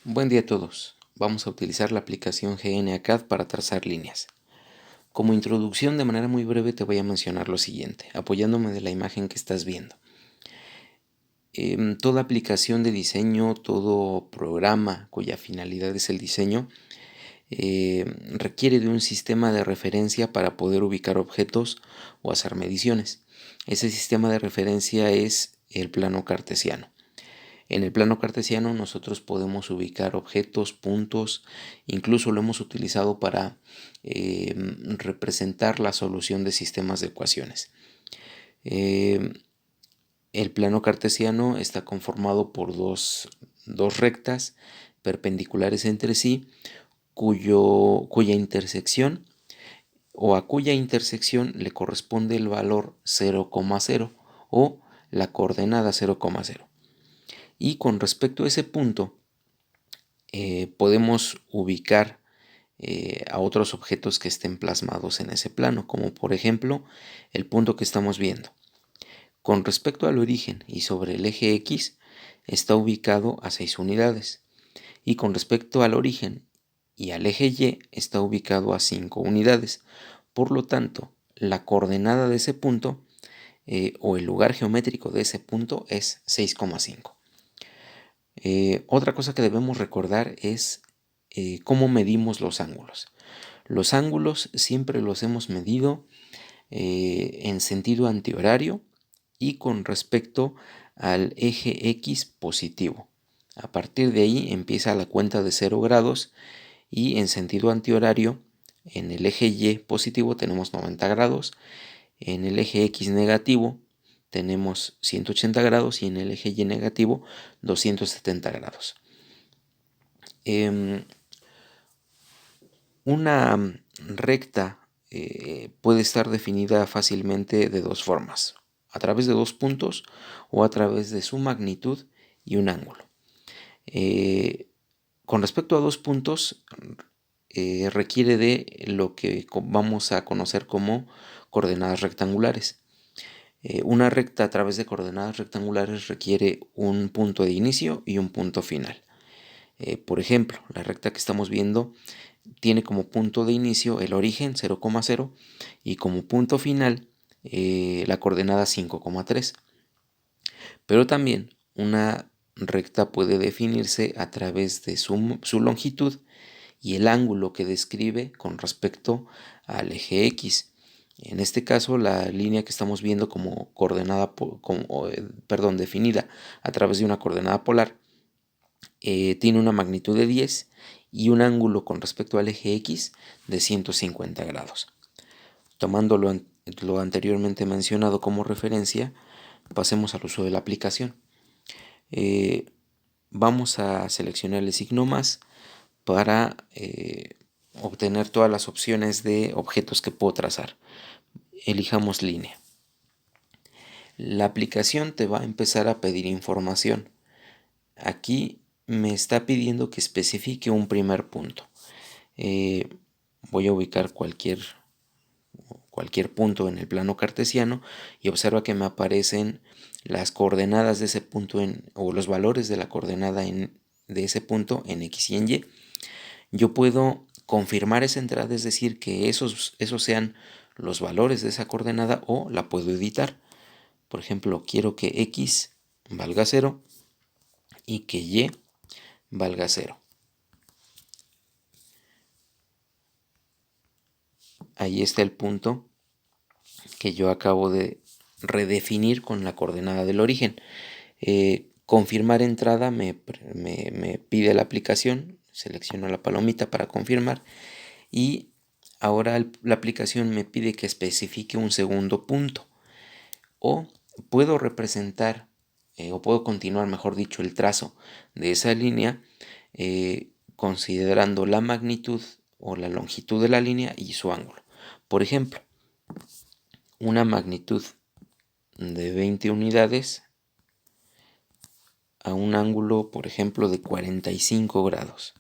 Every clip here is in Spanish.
Buen día a todos. Vamos a utilizar la aplicación GNACAD para trazar líneas. Como introducción, de manera muy breve, te voy a mencionar lo siguiente, apoyándome de la imagen que estás viendo. Toda aplicación de diseño, todo programa cuya finalidad es el diseño, requiere de un sistema de referencia para poder ubicar objetos o hacer mediciones. Ese sistema de referencia es el plano cartesiano. En el plano cartesiano nosotros podemos ubicar objetos, puntos, incluso lo hemos utilizado para representar la solución de sistemas de ecuaciones. El plano cartesiano está conformado por dos rectas perpendiculares entre sí, cuya intersección o a cuya intersección le corresponde el valor 0,0 o la coordenada 0,0. Y con respecto a ese punto, podemos ubicar a otros objetos que estén plasmados en ese plano, como por ejemplo el punto que estamos viendo. Con respecto al origen y sobre el eje X, está ubicado a 6 unidades. Y con respecto al origen y al eje Y, está ubicado a 5 unidades. Por lo tanto, la coordenada de ese punto o el lugar geométrico de ese punto es 6,5. Otra cosa que debemos recordar es cómo medimos los ángulos. Los ángulos siempre los hemos medido en sentido antihorario y con respecto al eje X positivo. A partir de ahí empieza la cuenta de 0 grados y en sentido antihorario en el eje Y positivo tenemos 90 grados, en el eje X negativo tenemos 180 grados y en el eje Y negativo 270 grados. Una recta puede estar definida fácilmente de dos formas, a través de dos puntos o a través de su magnitud y un ángulo. Con respecto a dos puntos, requiere de lo que vamos a conocer como coordenadas rectangulares. Una recta a través de coordenadas rectangulares requiere un punto de inicio y un punto final. Por ejemplo, la recta que estamos viendo tiene como punto de inicio el origen 0,0 y como punto final la coordenada 5,3. Pero también una recta puede definirse a través de su longitud y el ángulo que describe con respecto al eje X. En este caso, la línea que estamos viendo como coordenada, definida a través de una coordenada polar, tiene una magnitud de 10 y un ángulo con respecto al eje X de 150 grados. Tomando lo anteriormente mencionado como referencia, pasemos al uso de la aplicación. Vamos a seleccionar el signo más para obtener todas las opciones de objetos que puedo trazar. Elijamos línea. La aplicación te va a empezar a pedir información. Aquí me está pidiendo que especifique un primer punto. Voy a ubicar cualquier punto en el plano cartesiano y observa que me aparecen las coordenadas de ese punto o los valores de la coordenada de ese punto en X y en Y. Yo puedo confirmar esa entrada, es decir, que esos sean los valores de esa coordenada, o la puedo editar. Por ejemplo, quiero que X valga 0 y que Y valga 0. Ahí está el punto que yo acabo de redefinir con la coordenada del origen. Confirmar entrada me pide la aplicación, selecciono la palomita para confirmar y ahora la aplicación me pide que especifique un segundo punto, o puedo representar o puedo continuar, mejor dicho, el trazo de esa línea considerando la magnitud o la longitud de la línea y su ángulo. Por ejemplo, una magnitud de 20 unidades a un ángulo, por ejemplo, de 45 grados.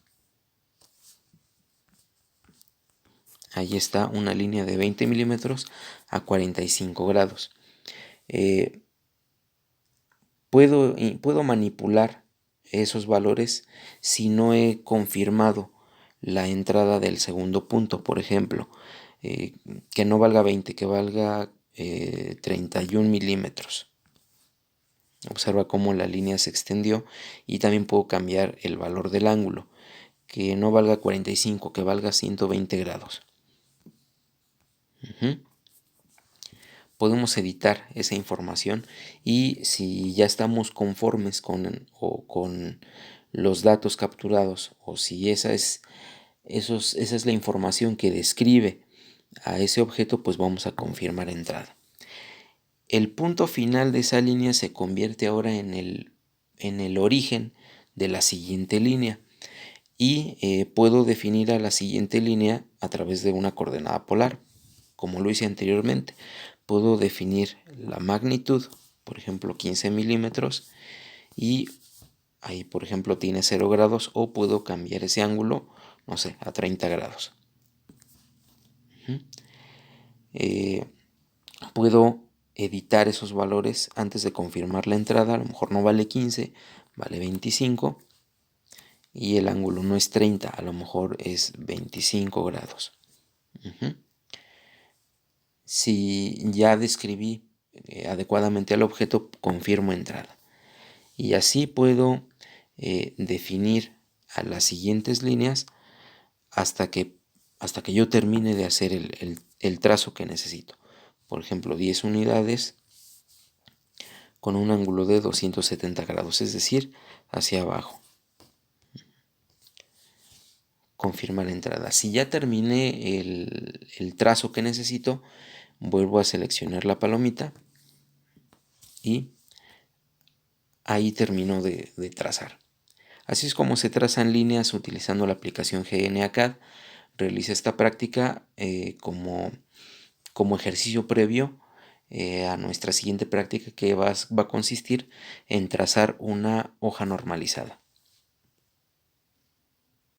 Ahí está una línea de 20 milímetros a 45 grados. Puedo manipular esos valores si no he confirmado la entrada del segundo punto. Por ejemplo, que no valga 20, que valga 31 milímetros. Observa cómo la línea se extendió, y también puedo cambiar el valor del ángulo, que no valga 45, que valga 120 grados. Podemos editar esa información, y si ya estamos conformes con los datos capturados, o si esa es la información que describe a ese objeto, pues vamos a confirmar entrada. El punto final de esa línea se convierte ahora en el origen de la siguiente línea, y puedo definir a la siguiente línea a través de una coordenada polar, como lo hice anteriormente. Puedo definir la magnitud, por ejemplo 15 milímetros, y ahí por ejemplo tiene 0 grados, o puedo cambiar ese ángulo, no sé, a 30 grados. Puedo editar esos valores antes de confirmar la entrada. A lo mejor no vale 15, vale 25, y el ángulo no es 30, a lo mejor es 25 grados. Si ya describí adecuadamente al objeto, confirmo entrada. Y así puedo definir a las siguientes líneas hasta que yo termine de hacer el trazo que necesito. Por ejemplo, 10 unidades con un ángulo de 270 grados, es decir, hacia abajo. Confirmar entrada. Si ya terminé el trazo que necesito, vuelvo a seleccionar la palomita, y ahí termino de trazar. Así es como se trazan líneas utilizando la aplicación GNACAD. Realiza esta práctica como ejercicio previo a nuestra siguiente práctica, que va a consistir en trazar una hoja normalizada.